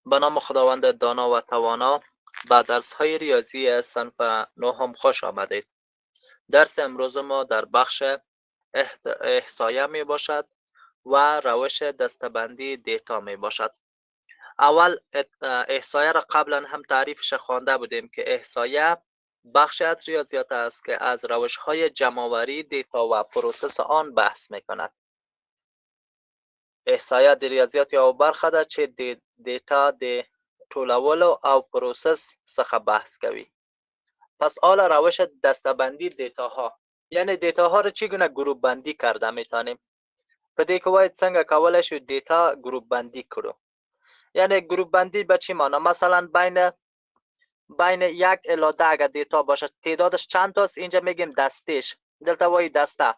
به نام خداوند دانا و توانا. به درس های ریاضی صنف نهم خوش آمدید. درس امروز ما در بخش احصایه می باشد و روش دستبندی دیتا می باشد. اول احصایه را قبلا هم تعریفش خوانده بودیم که احصایه بخشی از ریاضیات است که از روش های جمع‌آوری دیتا و پروسس آن بحث می کند. احصایه د ریاضیات یو برخه ده چې د دیتا د ټولولو او پروسس څخه بحث کوي. پس حالا روش دسته‌بندی دیتاها، یعنی دیتاها رو چگونه گروپ بندی کرده میتونیم. په دې کې وایي څنګه کولای شو دیتا گروپ بندی کړو. یعنی گروپ بندی به چی معنی؟ مثلا بین 1 الی 10 اگه دیتا باشه تعدادش چند تاست، اینجا میگیم دستیش، دلتا وایي دسته،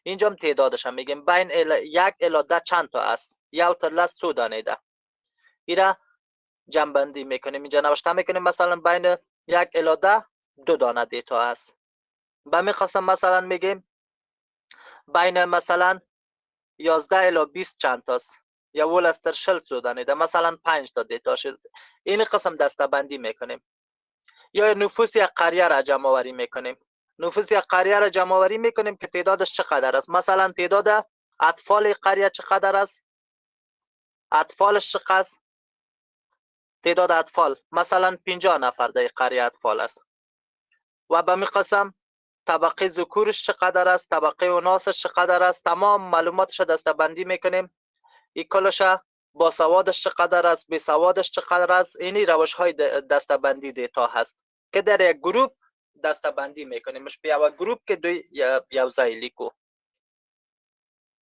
اینجا هم تعدادش هم میگیم بین 1 الی 10 چند تا است، یو تا لس څو دانه ده. ایره جمع بندی میکنیم، اینجا نوشته میکنیم مثلا بین 1 الی 10 2 دانه دیتا است. به می قسم مثلا میگیم بین مثلا 11 الی 20 چند تاست، یا ول از تر شل څو دانه ده، مثلا 5 تا دیتا شد. این قسم دسته بندی میکنیم. یا نفوس یک قریه را جمع آوری میکنیم. نفوس یک قریه را جمع آوری میکنیم که تعدادش چقدر است. مثلا تعداد اطفال قریه چقدر است، اطفالش چقدر است، تعداد اطفال مثلا 50 نفر در قریه اطفال است. و به می قسم طبقه ذکورش چقدر است، طبقه اناثش چقدر است، تمام معلوماتش دسته بندی میکنیم. کلش با سوادش چقدر است، بی سوادش چقدر است. اینی روش های دسته بندی دیتا هست که در یک گروپ دسته بندی میکنیم. مش به یک گروپ که دوی یو ځای لیکو.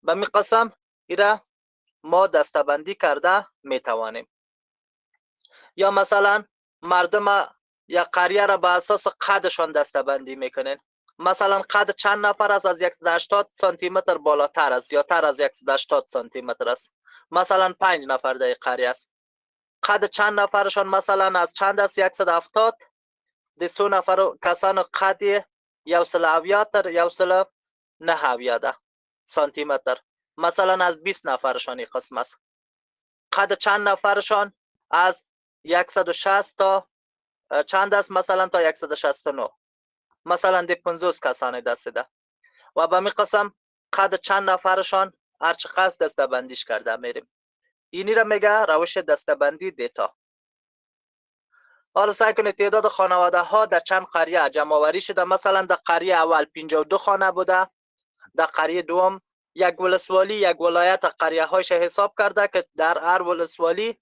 به می قسم ایره ما دسته بندی کرده میتوانیم. یا مثلا مردم یا قریه را به اساس قدشان دسته بندی میکنین. مثلا قد چند نفر است، از 180 سانتی متر بالاتر است یا تر از 180 سانتی متر است. مثلا 5 نفر در قریه است. قد چند نفرشان مثلا از چند است، 170 د 100 نفر کسان قد 170 تا 190 سانتی متر. مثلا از 20 نفرشان این قسم است. قد چند نفرشان از 160 تا چند است، مثلا تا 169، مثلا دی 50 کسانی دسته. و به می قسم قد چند نفرشان هرچی خاص دسته بندیش کرده میریم. اینی را میگه روش دسته بندی دیتا. حالا سعی کنید تعداد خانواده ها در چند قریه جمع آوری شده. مثلا در قریه اول 52 خانه بوده، در قریه دوم یک ولسوالی یک ولایت قریه هایش حساب کرده که در هر ولسوالی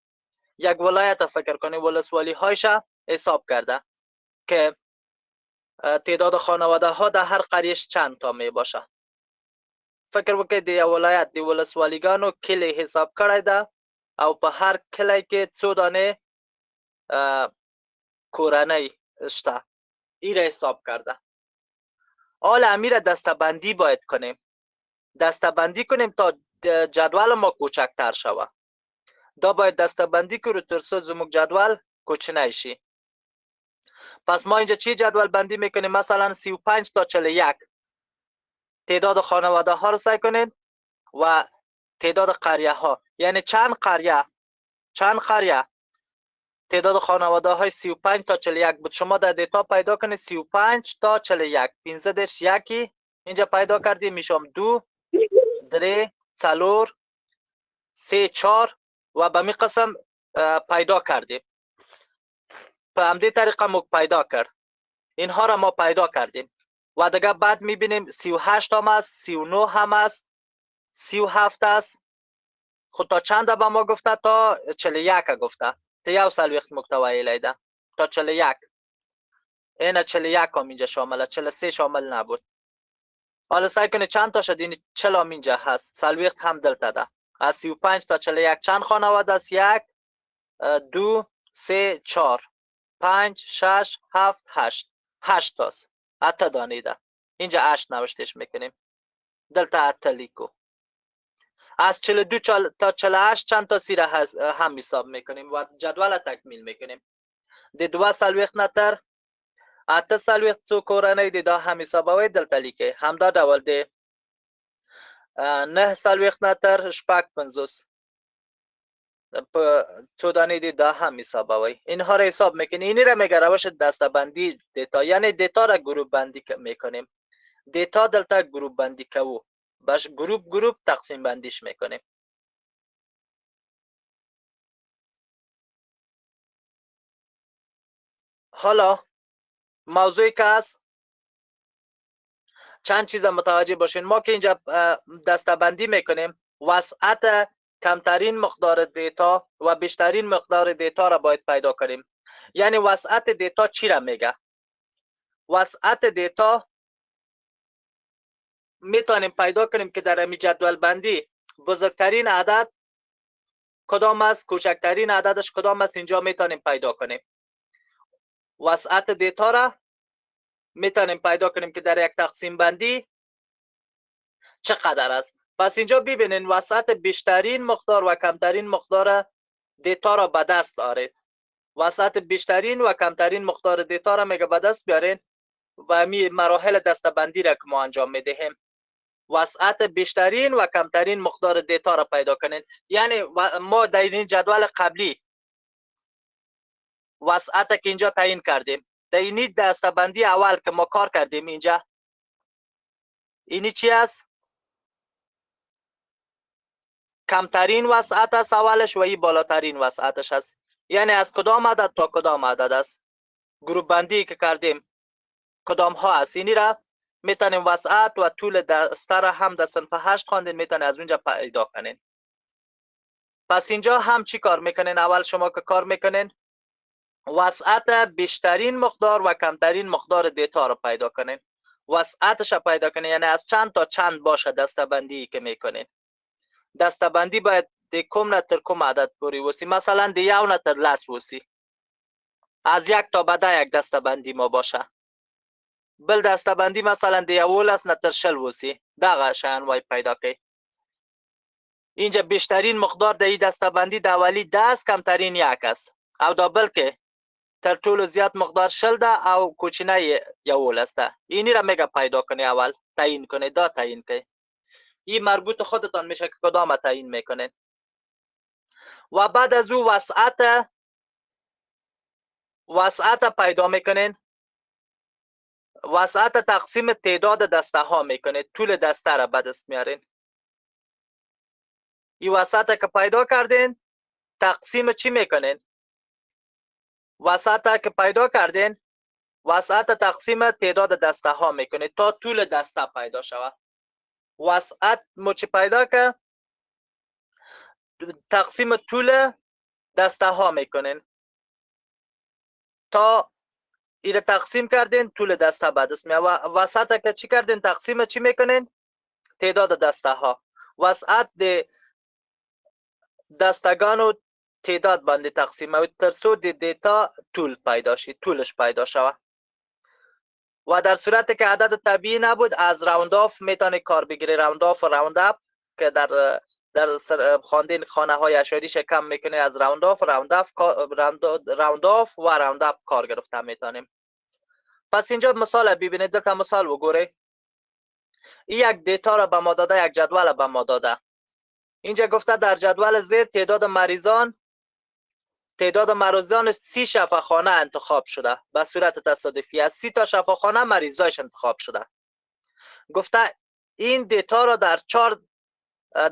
یک ولایت فکر کنید ولسوالی هایش حساب کرده که تعداد خانواده ها در هر قریهش چند تا می باشه. فکر وکړئ د یو ولایت د ولسوالیګانو کلی حساب کړی ده او په هر کلی کې څو دانه کورنۍ شته، این را حساب کرده. حالا امیر دسته بندی باید کنیم، دسته بندی کنیم تا جدول ما کوچکتر شوه. دا باید دسته بندی کنیم تر څو زموږ جدول کوچنی شي. پس ما اینجا چی جدول بندی میکنیم؟ مثلا 35 تا 41 تعداد خانواده ها رو سعی کنیم و تعداد قریه ها، یعنی چند قریه تعداد خانواده های 35 تا 41 بود. شما در دیتا پیدا کنید 35 تا 41 15 درش یکی اینجا پیدا کردیم، میشم 2 3 4 3 4 و به می قسم پیدا کردیم. په همدې طریقه موږ پیدا کرد. اینها را ما پیدا کردیم و دیگه بعد میبینیم 38 هم است، 39 هم است، 37 است. خود تا چند به ما گفته؟ تا 41 گفته. تا یو سلویخت مکتوی ده تا 41. این 41 هم اینجا شامله، 43 شامل نبود. حالا سعی کنید چند تا شد؟ این 40 هم اینجا هست، سلویخت هم دلته ده. از 35 تا 41 چند خانواده است؟ 1 2 3 4 5 6 7 8 تاست. 8 دانه ده. اینجا 8 نوشتش میکنیم، دلته 8 لیکو. از 42 تا 48 چند تا سیره هم حساب میکنیم و جدول تکمیل میکنیم. د 2 سلویخت نتر 8 سلویخت څو کورنۍ دي دا هم حسابوي دلته لیکي. همدا ډول دی 9 سلویخت نتر شپږ 50 2 دانه دیتا هم حسابوی. اینها را حساب میکنیم. اینی را میگه روش دستبندی دیتا، یعنی دیتا را گروه بندی میکنیم. دیتا دلتا گروه بندی کوو، باش گروه تقسیم بندیش میکنیم. حالا موضوعی که هست چند چیز متوجه باشین. ما که اینجا دستبندی میکنیم، وسعت کمترین مقدار دیتا و بیشترین مقدار دیتا را باید پیدا کنیم. یعنی وسعت دیتا چی را میگه؟ وسعت دیتا میتونیم پیدا کنیم که در امی جدول بندی بزرگترین عدد کدام است، کوچکترین عددش کدام است، اینجا میتونیم پیدا کنیم. وسعت دیتا را میتونیم پیدا کنیم که در یک تقسیم بندی چقدر است. پس اینجا ببینین وسعت بیشترین مقدار و کمترین مقدار دیتا را به دست آرید. وسعت بیشترین و کمترین مقدار دیتا را میگه به دست بیارین و می مراحل دستبندی را که ما انجام میدهیم. وسعت بیشترین و کمترین مقدار دیتا را پیدا کنین. یعنی ما در این جدول قبلی وسعت که اینجا تعیین کردیم، در این دستبندی اول که ما کار کردیم اینجا، اینی چی است؟ کمترین وسعت است اولش و این بالاترین وسعتش است. یعنی از کدام عدد تا کدام عدد است. گروه بندی که کردیم کدام ها است، اینی را میتونیم وسعت و طول دسته را هم در صنف 8 خواندین، میتونید از اونجا پیدا کنین. پس اینجا هم چی کار میکنین؟ اول شما که کار میکنین وسعت بیشترین مقدار و کمترین مقدار دیتا رو پیدا کنین. وسعتش پیدا کنین، یعنی از چند تا چند باشه دستبندی که میکنین. دستبندی باید دی کم نتر کم عدد پوری وسی، مثلا دی یو نتر لس وسی، از یک تا بعد یک دستبندی ما باشه. بل دستبندی مثلا دی اولس نتر شل وسی، دغه شان وای پیدا کی. اینجا بیشترین مقدار د دستبندی د اولی 10 کمترین یک است، او دا بل که تر ټولو زیات مقدار شل ده او کوچنی یولس ده. اینی را میگه پیدا کنی، اول تعیین کنی، دا تعیین کنی. این مربوط خودتان میشه که کدام تعیین میکنین. و بعد از او وسعت پیدا میکنین. وسعت تقسیم تعداد دسته ها میکنید، طول دسته را به دست میارین. این وسعت که پیدا کردین تقسیم چی میکنین؟ وسعت که پیدا کردین وسعت تقسیم تعداد دسته ها میکنید تا طول دسته پیدا شود. وسعت ما چی پیدا که تقسیم طول دسته ها میکنین تا ایره تقسیم کردین طول دسته به دست میاد. وسعت که چی کردین تقسیم چی میکنین؟ تعداد دسته ها. وسعت دستگان و تعداد باندې تقسیم ترڅو د دیتا طول پیدا شي، طولش پیدا شود. و در صورتی که عدد طبیعی نبود از راوند آف میتونه کار بگیری. راوند آف و راوند اپ که در خواندن خانه های اشاری کم میکنه، از راوند آف و راوند آف و راوند اپ کار گرفته میتونیم. پس اینجا مثال ببینید، دلتا مثال وګورئ. این یک دیتا را به ما داده، یک جدول به ما داده. اینجا گفته در جدول زیر تعداد مریضان 30 شفاخانه انتخاب شده به صورت تصادفی. از 30 تا شفاخانه مریضایش انتخاب شده. گفته این دیتا را در 4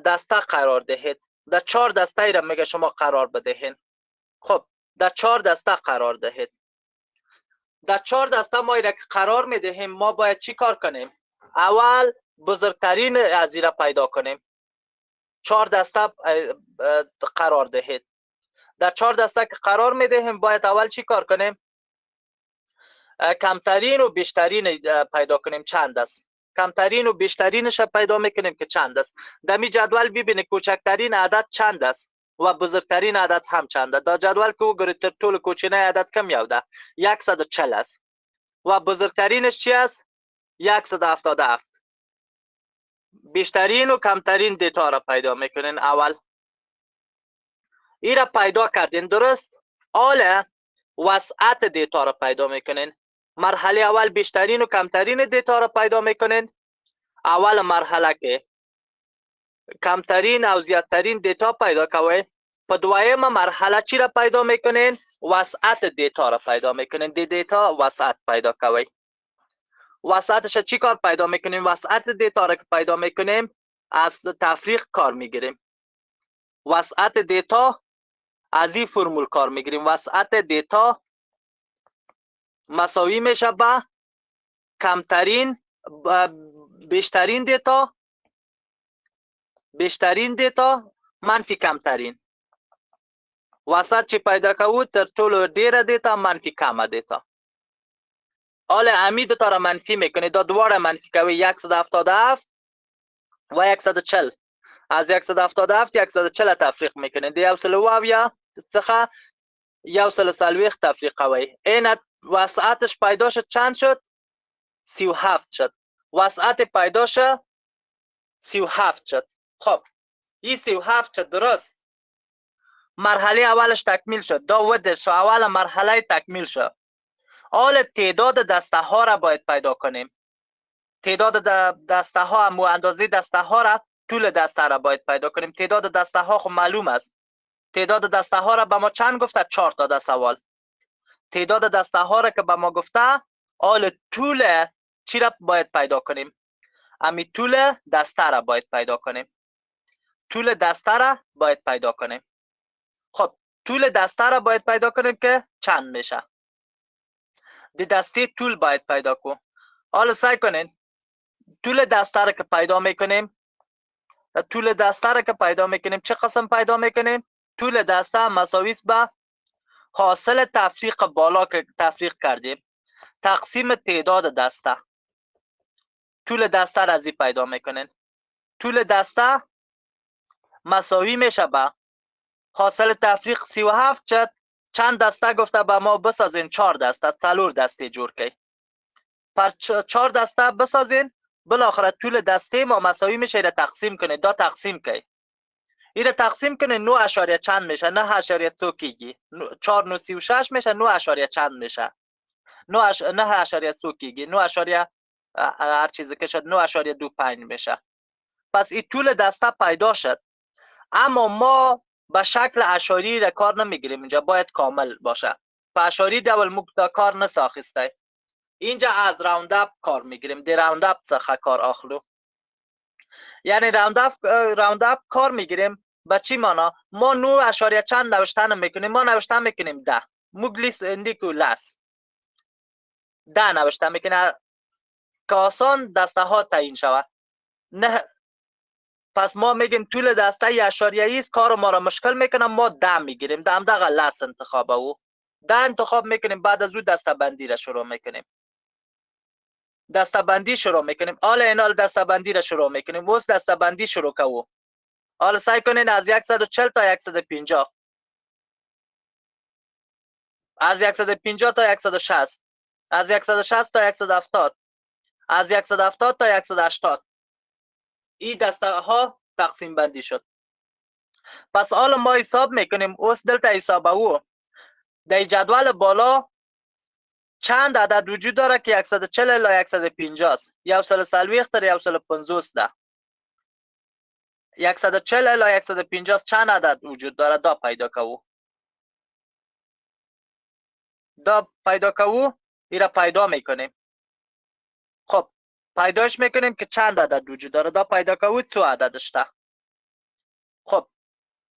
دسته قرار دهید. در 4 دسته ای را میگه شما قرار بدهین. خب در 4 دسته قرار دهید. در 4 دسته ما را که قرار میدهیم ما باید چی کار کنیم؟ اول بزرگترین از این را پیدا کنیم. 4 دسته قرار دهید. در 4 دسته که قرار میدهیم باید اول چی کار کنیم؟ کمترین و بیشترین پیدا کنیم چند است. کمترین و بیشترینش پیدا میکنیم که چند است. در می جدول ببینید کوچکترین عدد چند است و بزرگترین عدد هم چند است. در جدول که وګورئ تر ټولو کوچنی عدد کم یو ده، 140 است و بزرگترینش چی است؟ 177. بیشترین و کمترین دیتا را پیدا میکنین. اول این را پیدا کردین، درست؟ حالا وسعت دیتا را پیدا میکنین. مرحله اول بیشترین و کمترین دیتا را پیدا میکنین. اول مرحله که کمترین او زیادترین دیتا پیدا کوی، په دویم مرحله چی را پیدا میکنین؟ وسعت دیتا را پیدا میکنین. دیتا وسعت پیدا کوي. وسعتش چی کار پیدا میکنیم؟ وسعت دیتا را که پیدا میکنیم از تفریق کار میگیریم. وسعت دیتا از این فرمول کار میگیریم. وسعت دیتا مساوی میشه به بیشترین دیتا منفی کمترین. وسط چی پیدا کوو؟ تر ټولو ډیره دیتا منفی کمه دیتا. حالا امی دو تا را منفی میکنی، دا دواره منفی کوي 177 و 140. از 177 140 تفریق میکنی، دی 120 څخه 140 تفریق کوي. این وسعتش پیدا شد چند شد؟ 37 شد. وسعت پیدا شد 37 شد. خب این 37 شد، درست؟ مرحله اولش تکمیل شد. دا ودش اول مرحله تکمیل شد. حال تعداد دسته ها را باید پیدا کنیم. تعداد دسته ها، مو اندازه دسته ها را، طول دسته را باید پیدا کنیم. تعداد دسته ها خب معلوم است. تعداد دسته ها را به ما چند گفته؟ 4 تا در سوال. تعداد دسته ها را که به ما گفته، حال طول چی را باید پیدا کنیم؟ امی طول دسته را باید پیدا کنیم. طول دسته را باید پیدا کنیم. خب طول دسته را باید پیدا کنیم که چند میشه؟ دی دسته طول باید پیدا کنیم. حالا سعی کنین طول دسته را که پیدا میکنیم، طول دسته را که پیدا میکنیم چه قسم پیدا میکنیم؟ طول دسته مساوی است به حاصل تفریق بالا که تفریق کردیم تقسیم تعداد دسته. طول دسته را از این پیدا میکنین. طول دسته مساوی میشه به حاصل تفریق 37 شد. چند دسته گفته به ما بسازین؟ 4 دسته. 4 دسته جور کی. پر 4 دسته بسازین، بالاخره طول دسته ما مساوی میشه. ایره تقسیم کنید. دا تقسیم کی. ایره تقسیم کنید 9 اشاریه چند میشه؟ 9 اشاریه تو کیگی. 4 9 36 میشه. 9 اشاریه چند میشه؟ 9 اشاریه سو کیگی. 9 اشاریه هر چیزی که شد 9 اشاریه 25 میشه. پس این طول دسته پیدا شد. اما ما به شکل اشاری را کار نمیگیریم. اینجا باید کامل باشه. په اشاری ډول موږ دا کار نه ساخستی. اینجا از راوند اپ کار میگیریم. دی راوند اپ څخه کار اخلو. یعنی راوند اپ کار میگیریم. به چی معنا؟ ما 9 اشاریه چند نوشتن میکنیم؟ ما نوشتن میکنیم 10. موږ لیست اندیکو لاس 10 نوشتن میکنه که آسان دسته ها تعیین شود. نه، پس ما میگیم طول دسته اشاریه است، کار ما را مشکل میکنه، ما 10 میگیریم. دغه لاس انتخاب او 10 انتخاب میکنیم. بعد از او دسته بندی را شروع میکنیم. دسته بندی شروع میکنیم. حالا اینال دسته بندی را شروع میکنیم. اوس دسته بندی شروع کوو. حالا سعی کنین از 140 تا 150، از 150 تا 160، از 160 تا 170، از 170 تا 180. این دسته ها تقسیم بندی شد. پس حالا ما حساب میکنیم. اوس دلتا حساب او در جدول بالا چند عدد وجود داره که 140 الی 150 است. 140 تا 150 ده. 140 الی 150 چند عدد وجود داره؟ دا پیدا کوو. دا پیدا کوو. ایره پیدا میکنیم. خب پیداش میکنیم که چند عدد وجود داره. دا پیدا کوو 2 عددش ده. خب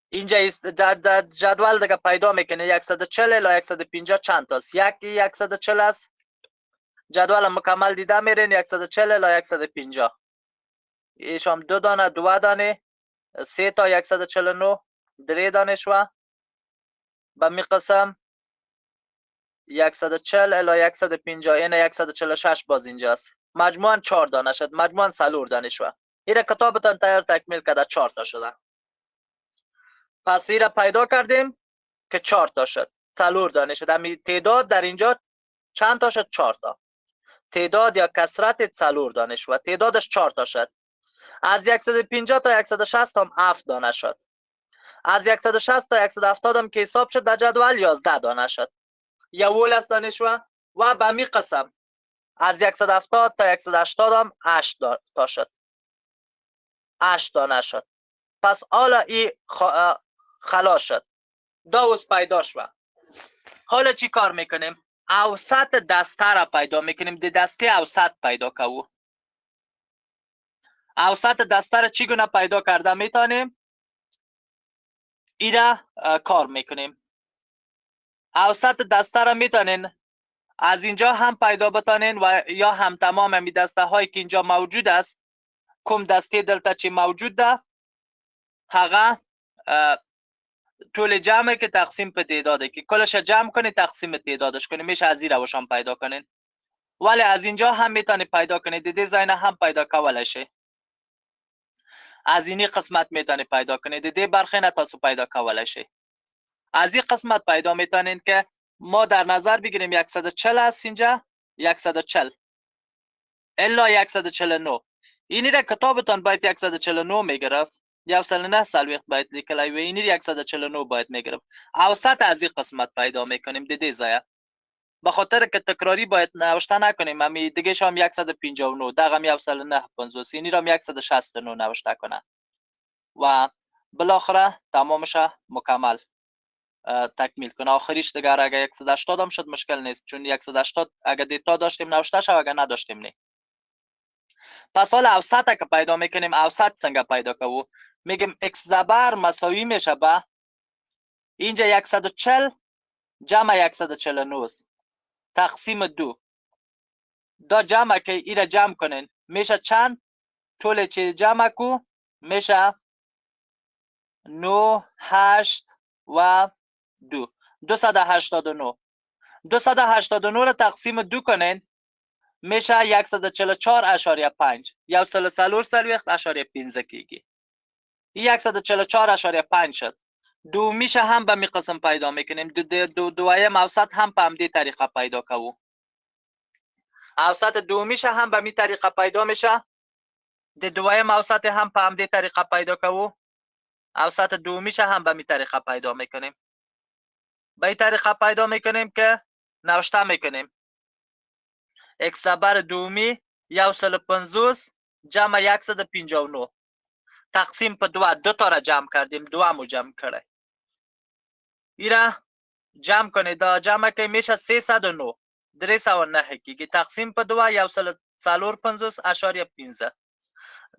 اینجا در جدول دیگه پیدا میکنه 140 الی 150 چند تاست؟ 140 است. جدول مکمل دیده میرین 140 الی 150. ایشام 2 دانه 2 دانه 3 تا 149 3 دانه شو. به می قسم 140 الی 150 یعنی 146 باز اینجاست. مجموعاً 4 دانه شد. مجموعاً 4 دانه شو. ایره کتابتان تیار تکمیل کرده 4 تا شده. پس ایره پیدا کردیم که 4 تا شد. 4 دانه شد. امی تعداد در اینجا چند تا شد؟ 4 تا. تعداد یا کسرت 4 دانه شد. تعدادش 4 تا شد. از 150 تا 160 هم 7 دانه شد. از 160 تا 170 هم که حساب شد در جدول 11 دانه شد. 11 دانه شد. و به می قسم از 170 تا 180 هم 8 تا شد. 8 دانه شد. پس حالا این خلاص شد. دا اوس پیدا شو. حالا چی کار میکنیم؟ اوسط دسته را پیدا میکنیم. د دسته اوسط پیدا کوو. اوسط دسته را چگونه پیدا کرده میتونیم؟ ایره کار میکنیم. اوسط دسته را میتونین از اینجا هم پیدا بتانین و یا هم تمام می دسته هایی که اینجا موجود است، کم دسته دلتا چی موجود ده هغه طول جمعه که تقسیم په تعداده که کلش جمع کنی تقسیم تعدادش کنی میشه از این روش هم پیدا کنین. ولی از اینجا هم میتونی پیدا کنی، د دې ځای نه هم پیدا کولای شي. از اینی قسمت میتونی پیدا کنی، د دې برخه نه تاسو پیدا کولای شي. از این قسمت پیدا میتونین که ما در نظر بگیریم 140 است اینجا، 140 الا 149. اینی را کتابتان باید 149 میگرفت، 109 باید لیکلای و اینی 149 باید میگرفت. اوسط از این قسمت پیدا میکنیم د دې ځای. به خاطر که تکراری باید نوشته نکنیم، امی دیگه هم 159 دغه 109 اینی را 169 نوشته کنه و بالاخره تمامش مکمل تکمیل کنه. آخریش دیگه اگه 180 هم شد مشکل نیست، چون 180 اگه دیتا داشتیم نوشته شو، اگه نداشتیم نه. پس حالا اوسط که پیدا میکنیم، اوسط څنګه پیدا کوو؟ میگیم x زبر مساوی میشه به اینجا 140 جمع 149 تقسیم 2. دا جمع که ایره جمع کنین میشه چند؟ طول چی جمع کو میشه 9 8 و 2 289. 289 را تقسیم 2 کنین میشه 144.5 143.15 کیگی. 144.5 شد. دو میشه هم به می قسم پیدا میکنیم. دویم اوسط هم به همدی طریقه پیدا کوو. اوسط دو میشه هم به می طریقه پیدا میشه. د دویم اوسط هم په همدې طریقه پیدا کوو. اوسط دو میشه هم به می طریقه پیدا میکنیم. به این طریقه پیدا میکنیم که نوشته میکنیم x زبر دومی 150 جمع 159 تقسیم په 2 تا را جمع کردیم، 2 مو جمع کرده. ایره جمع کنید، دا جمع که میشه 309 309 کیگی تقسیم په 2 154.15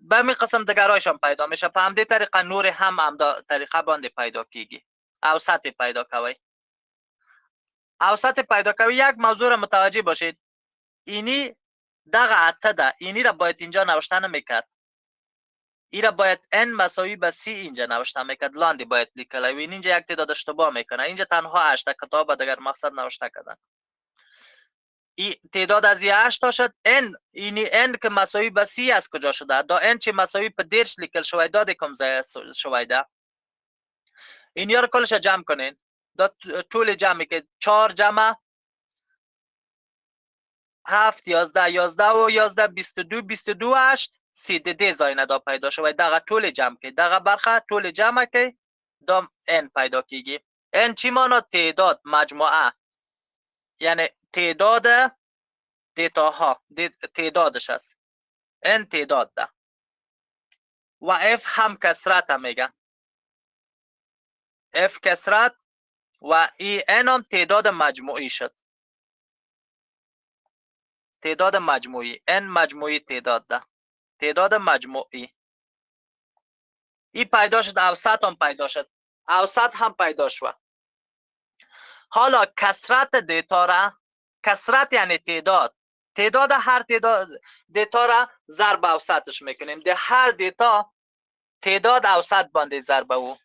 به می قسم دگرایش هم پیدا میشه. په همدې طریقه نور هم طریقه باندې پیدا کیگی. اوسط پیدا کوي. اوسط پیدا کوي یک موضوع را متوجه باشید. اینی دغه اته ده، اینی را باید اینجا نوشته نمیکرد. ای را باید n مساوی به c اینجا نوشته میکرد، لاندی باید لیکلی و اینجا یک تعداد اشتباه میکنه. اینجا تنها 8 کتاب دیگر مقصد نوشته کردن. ای تعداد از 8 شد. n اینی n که مساوی به c از کجا شده؟ دا n چه مساوی به درش لیکل شوی دا کم ځای شوی ده. این یار کلش جمع کنین. دا طول جمعی که 4 جمع 7 11 11 و 11 22 22 8 سی د دې ځای نه دا پیدا شوی. دغه ټول جمع کې دغه برخه ټول جمع کې دا n پیدا کیږي. n چی معنا؟ تعداد مجموعه، یعنی تعداد دیتاها تعدادش است. n تعداد ده و f هم کسرت هم میگه. f کسرت و ای n هم تعداد مجموعی شد. تعداد مجموعی n مجموعی تعداد ده، تعداد مجموعی. ای پیدا شد. اوسط هم پیدا شد. اوسط هم پیدا شد. حالا کسرت دیتا را، کسرت یعنی تعداد، تعداد هر تعداد دیتا را ضرب اوسطش میکنیم. ده هر دیتا تعداد اوسط باندې ضرب او،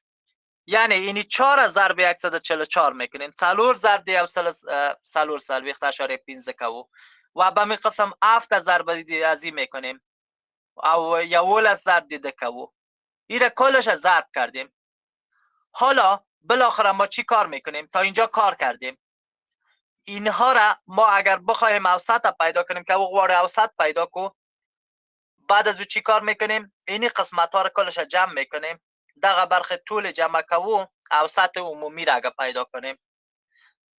یعنی اینی 4 ضرب 144 میکنیم. 4 ضرب 440.15 کوو و به می قسم 7 ضرب از این میکنیم او 11 ضرب دیده کوو. این کلش ضرب کردیم. حالا بالاخره ما چی کار میکنیم؟ تا اینجا کار کردیم. اینها را ما اگر بخوایم اوسط پیدا کنیم که غواره اوسط پیدا کو، بعد از چی کار میکنیم؟ اینی قسمت ها را کلش جمع میکنیم. دغه برخه طول جمع کوو اوسط عمومی را اگر پیدا کنیم،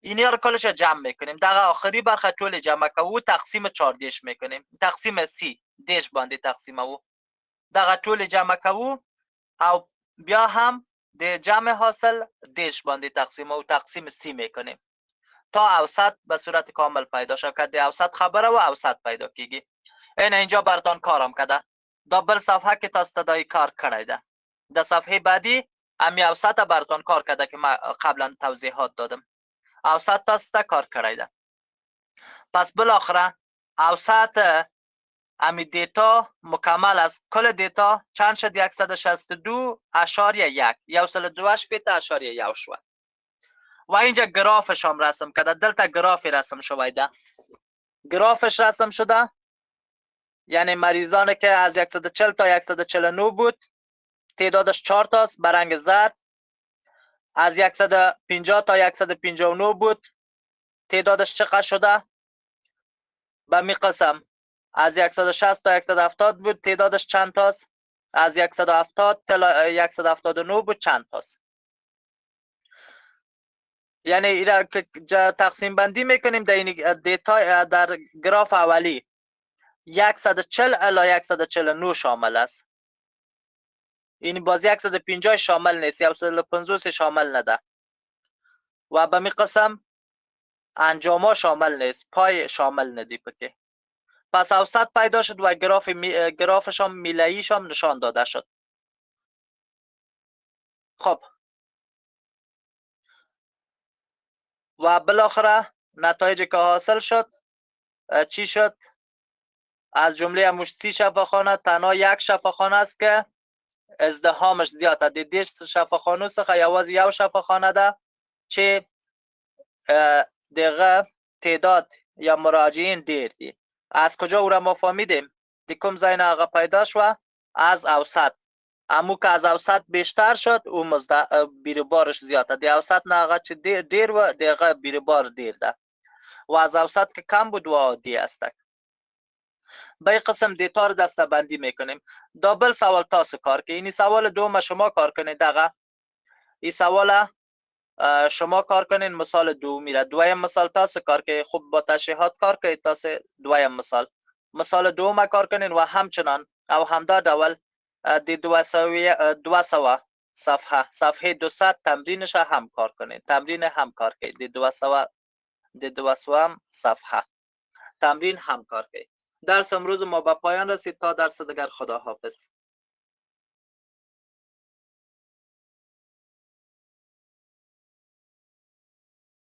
اینی را کلش جمع میکنیم. دغه آخری برخه طول جمع کوو تقسیم 4 دیش میکنیم. تقسیم 30 دیش باندې تقسیم او دغه طول جمع کوو او بیا هم ده جمع حاصل دیش باندې تقسیم و تقسیم 30 میکنیم تا اوسط به صورت کامل پیدا شد که ده اوسط خبره و اوسط پیدا کیږي. این اینجا براتان کارم کرده. دا بل صفحه که تاسو دای کار کړی ده. د صفحه بعدی امی اوسط براتان کار کرده که ما قبلا توضیحات دادم. اوسط تاسو کار کړی ده. پس بالاخره اوسط امی دیتا مکمل است. کل دیتا چند شد؟ 162.1 102.1 شد و اینجا گرافش هم رسم کرده. دلتا گرافی رسم شده. گرافش رسم شده، یعنی مریضانی که از 140 تا 149 بود تعدادش 4 تاست به رنگ زرد. از 150 تا 159 بود تعدادش چقدر شده؟ به می قسم. از 160 تا 170 بود تعدادش چند تاست؟ از 170 تا 179 بود چند تاست؟ یعنی اینا که تقسیم بندی میکنیم در این دیتا در گراف اولی 140 الی 149 شامل است. این باز 150 شامل نیست، 150 شامل نده و به می قسم انجام شامل نیست، پای شامل ندی پکه. پس اوسط پیدا شد و گرافش هم میلهیش هم نشان داده شد. خب و بالاخره نتایجی که حاصل شد چی شد؟ از جمله مشت 30 شفاخانه تنها یک شفاخانه است که ازدحامش زیاده. د 10 شفاخانو څخه یوازې یو شفاخانه ده چې دغه تعداد یا مراجعین ډیر دي. از کجا او را ما فهمیدیم؟ د کوم ځای نه هغه پیدا شوه؟ از اوسط. امو که از اوسط بیشتر شد او بیروبارش زیاده. د اوسط نه هغه چې ډیر و دغه بیروبار ډیر ده و از اوسط که کم بود و عادی است. به قسم دیتا رو دسته بندی میکنیم. دابل سوال تاسو کار که اینی سوال دوم شما کار کنید. دقیقا این سوال شما کار کنین مثال دو میره. دویم مثال تاسو کار که خوب با تشریحات کار کنید. تاسو دویم مثال دوم کار کنین و همچنان او همدا ډول د 200 صفحه 200 تمرینش هم کار کنید. تمرین هم کار کنید. د 200 صفحه تمرین هم کار کنید. درس امروز ما به پایان رسید. تا درس دیگر خدا حافظ.